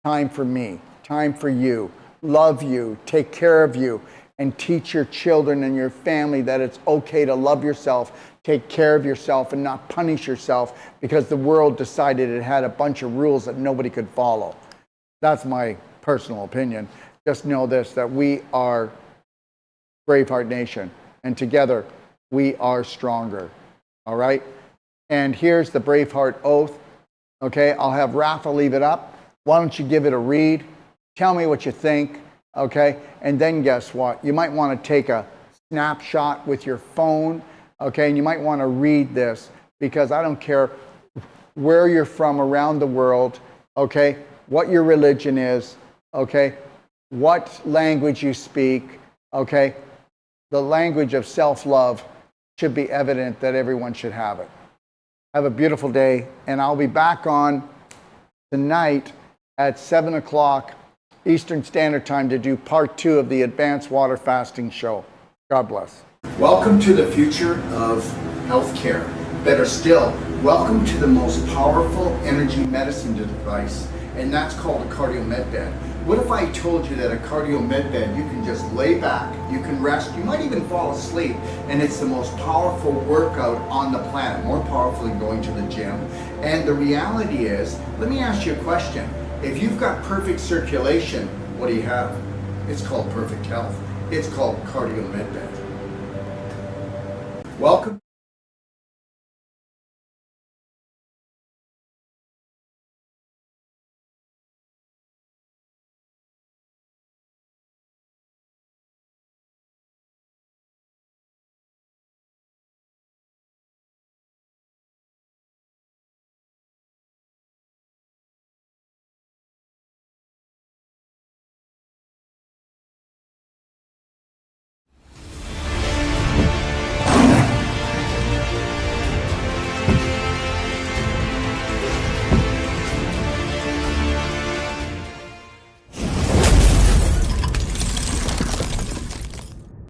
time for me, time for you, love you, take care of you, and teach your children and your family that it's okay to love yourself, take care of yourself, and not punish yourself because the world decided it had a bunch of rules that nobody could follow. That's my personal opinion. Just know this, that we are Braveheart Nation, and together we are stronger. All right? And here's the Braveheart Oath. Okay, I'll have Rafa leave it up. Why don't you give it a read? Tell me what you think. Okay, and then guess what? You might want to take a snapshot with your phone. Okay, and you might want to read this, because I don't care where you're from around the world. Okay, what your religion is. Okay, what language you speak. Okay, the language of self-love should be evident that everyone should have it. Have a beautiful day, and I'll be back on tonight at 7 o'clock Eastern Standard Time to do part 2 of the Advanced Water Fasting Show. God bless. Welcome to the future of healthcare. Better still, welcome to the most powerful energy medicine device, and that's called a Cardiomed Bed. What if I told you that a Cardiomed Bed, you can just lay back, you can rest, you might even fall asleep, and it's the most powerful workout on the planet, more powerful than going to the gym. And the reality is, let me ask you a question. If you've got perfect circulation, what do you have? It's called perfect health. It's called Cardiomed Bed. Welcome.